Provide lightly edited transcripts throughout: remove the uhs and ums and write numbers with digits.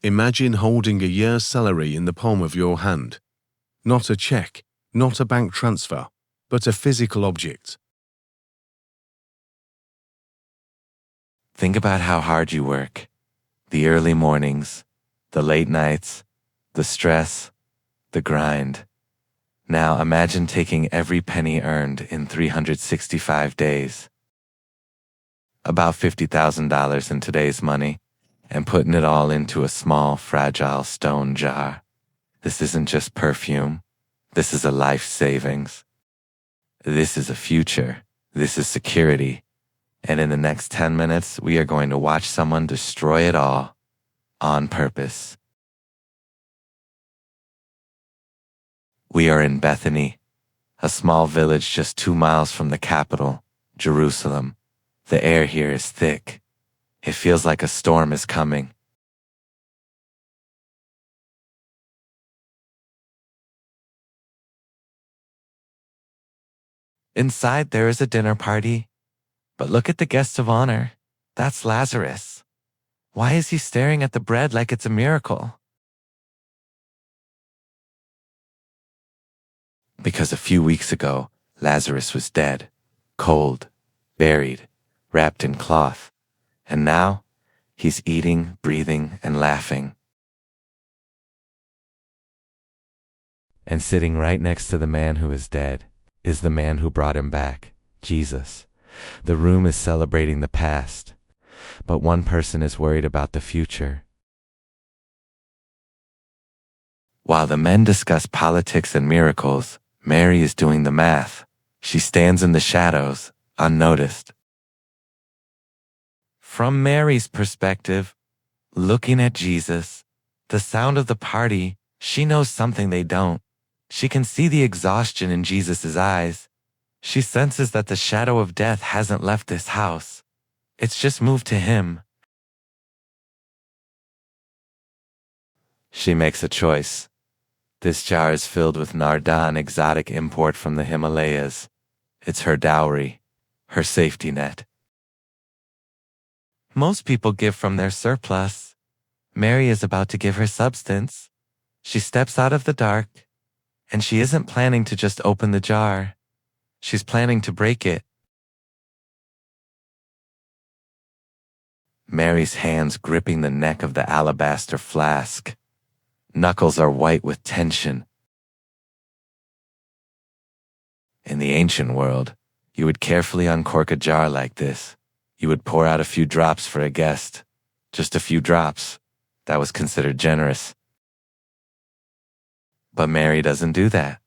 Imagine holding a year's salary in the palm of your hand. Not a check, not a bank transfer, but a physical object. Think about how hard you work. The early mornings, the late nights, the stress, the grind. Now imagine taking every penny earned in 365 days, about $50,000 in today's money, and putting it all into a small, fragile stone jar. This isn't just perfume. This is a life savings. This is a future. This is security. And in the next 10 minutes, we are going to watch someone destroy it all on purpose. We are in Bethany, a small village just 2 miles from the capital, Jerusalem. The air here is thick. It feels like a storm is coming. Inside, there is a dinner party. But look at the guest of honor. That's Lazarus. Why is he staring at the bread like it's a miracle? Because a few weeks ago, Lazarus was dead, cold, buried, wrapped in cloth. And now, he's eating, breathing, and laughing. And sitting right next to the man who is dead is the man who brought him back, Jesus. The room is celebrating the past, but one person is worried about the future. While the men discuss politics and miracles, Mary is doing the math. She stands in the shadows, unnoticed. From Mary's perspective, looking at Jesus, the sound of the party, she knows something they don't. She can see the exhaustion in Jesus' eyes. She senses that the shadow of death hasn't left this house. It's just moved to him. She makes a choice. This jar is filled with nardha, an exotic import from the Himalayas. It's her dowry, her safety net. Most people give from their surplus. Mary is about to give her substance. She steps out of the dark, and she isn't planning to just open the jar. She's planning to break it. Mary's hands gripping the neck of the alabaster flask. Knuckles are white with tension. In the ancient world, you would carefully uncork a jar like this. You would pour out a few drops for a guest. Just a few drops. That was considered generous. But Mary doesn't do that.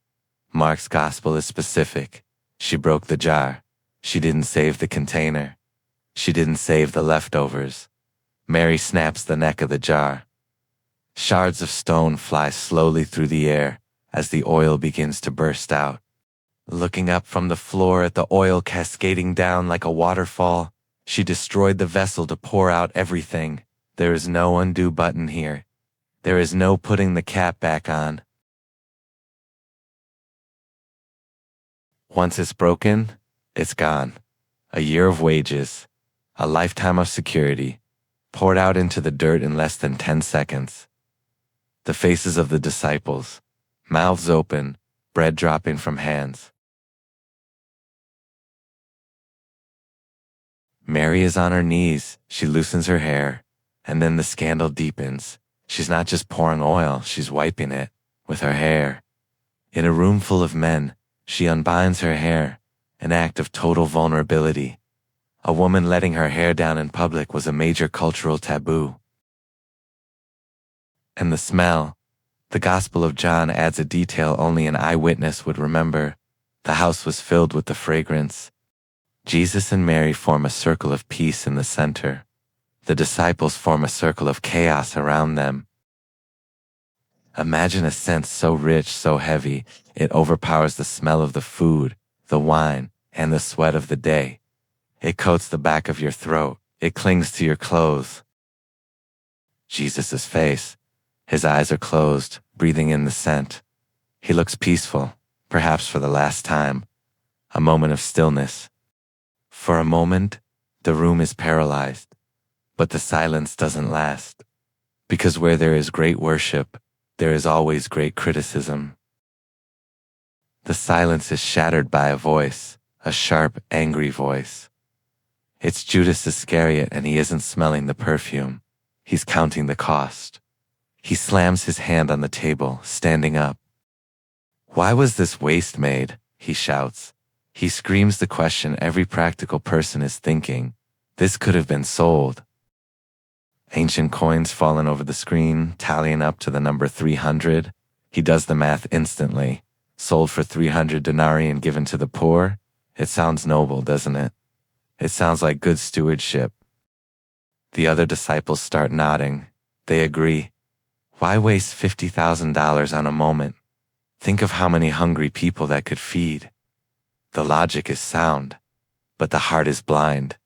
Mark's gospel is specific. She broke the jar. She didn't save the container. She didn't save the leftovers. Mary snaps the neck of the jar. Shards of stone fly slowly through the air as the oil begins to burst out. Looking up from the floor at the oil cascading down like a waterfall, she destroyed the vessel to pour out everything. There is no undo button here. There is no putting the cap back on. Once it's broken, it's gone. A year of wages, a lifetime of security, poured out into the dirt in less than 10 seconds. The faces of the disciples, mouths open, bread dropping from hands. Mary is on her knees. She loosens her hair, and then the scandal deepens. She's not just pouring oil, she's wiping it with her hair. In a room full of men, she unbinds her hair, an act of total vulnerability. A woman letting her hair down in public was a major cultural taboo. And the smell. The Gospel of John adds a detail only an eyewitness would remember. The house was filled with the fragrance. Jesus and Mary form a circle of peace in the center. The disciples form a circle of chaos around them. Imagine a scent so rich, so heavy, it overpowers the smell of the food, the wine, and the sweat of the day. It coats the back of your throat. It clings to your clothes. Jesus' face. His eyes are closed, breathing in the scent. He looks peaceful, perhaps for the last time. A moment of stillness. For a moment, the room is paralyzed. But the silence doesn't last. Because where there is great worship, there is always great criticism. The silence is shattered by a voice, a sharp, angry voice. It's Judas Iscariot, and he isn't smelling the perfume. He's counting the cost. He slams his hand on the table, standing up. "Why was this waste made?" he shouts. He screams the question every practical person is thinking. This could have been sold. Ancient coins fallen over the screen, tallying up to the number 300. He does the math instantly. Sold for 300 denarii and given to the poor? It sounds noble, doesn't it? It sounds like good stewardship. The other disciples start nodding. They agree. Why waste $50,000 on a moment? Think of how many hungry people that could feed. The logic is sound, but the heart is blind.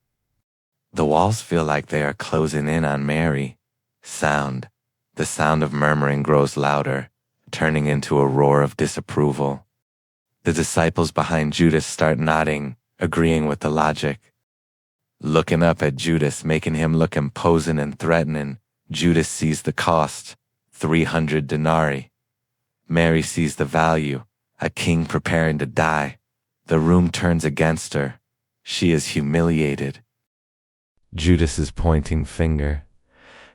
The walls feel like they are closing in on Mary. The sound of murmuring grows louder, turning into a roar of disapproval. The disciples behind Judas start nodding, agreeing with the logic. Looking up at Judas, making him look imposing and threatening, Judas sees the cost, 300 denarii. Mary sees the value, a king preparing to die. The room turns against her. She is humiliated. Judas's pointing finger.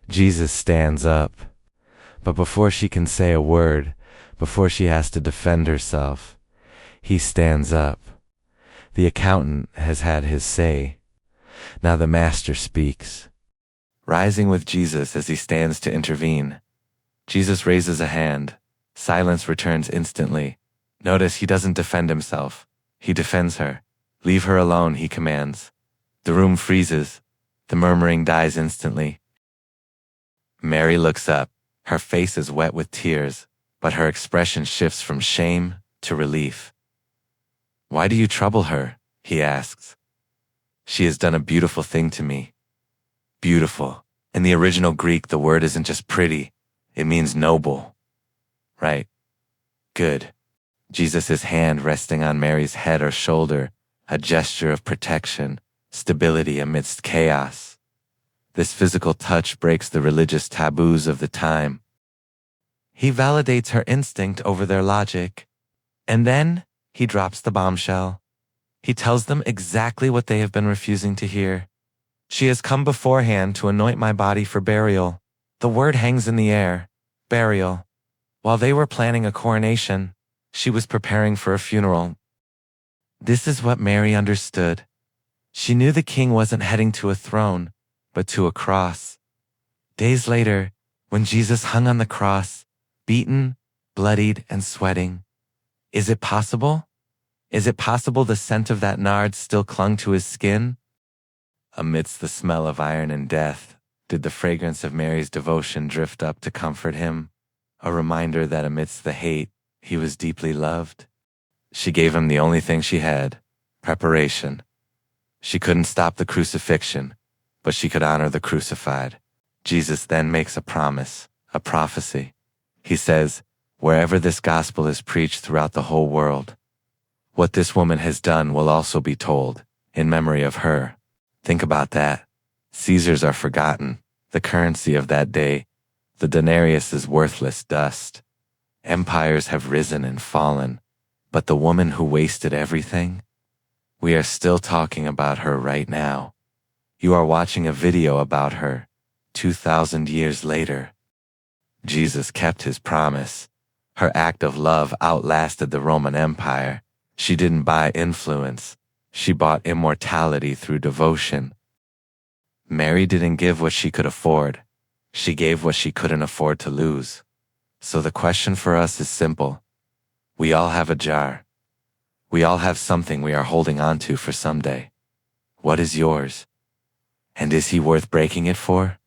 Jesus stands up. But before she can say a word, before she has to defend herself, he stands up. The accountant has had his say. Now the master speaks. Rising with Jesus as he stands to intervene, Jesus raises a hand. Silence returns instantly. Notice he doesn't defend himself. He defends her. Leave her alone, he commands. The room freezes. The murmuring dies instantly. Mary looks up. Her face is wet with tears, but her expression shifts from shame to relief. "Why do you trouble her?" he asks. "She has done a beautiful thing to me." Beautiful. In the original Greek, the word isn't just pretty. It means noble. Right. Good. Jesus' hand resting on Mary's head or shoulder, a gesture of protection, stability amidst chaos. This physical touch breaks the religious taboos of the time. He validates her instinct over their logic. And then he drops the bombshell. He tells them exactly what they have been refusing to hear. "She has come beforehand to anoint my body for burial." The word hangs in the air. Burial. While they were planning a coronation, she was preparing for a funeral. This is what Mary understood. She knew the king wasn't heading to a throne, but to a cross. Days later, when Jesus hung on the cross, beaten, bloodied, and sweating, is it possible? Is it possible the scent of that nard still clung to his skin? Amidst the smell of iron and death, did the fragrance of Mary's devotion drift up to comfort him? A reminder that amidst the hate, he was deeply loved? She gave him the only thing she had, preparation. She couldn't stop the crucifixion, but she could honor the crucified. Jesus then makes a promise, a prophecy. He says, wherever this gospel is preached throughout the whole world, what this woman has done will also be told, in memory of her. Think about that. Caesars are forgotten, the currency of that day. The denarius is worthless dust. Empires have risen and fallen, but the woman who wasted everything, we are still talking about her right now. You are watching a video about her, 2,000 years later. Jesus kept his promise. Her act of love outlasted the Roman Empire. She didn't buy influence. She bought immortality through devotion. Mary didn't give what she could afford. She gave what she couldn't afford to lose. So the question for us is simple. We all have a jar. We all have something we are holding on to for someday. What is yours? And is he worth breaking it for?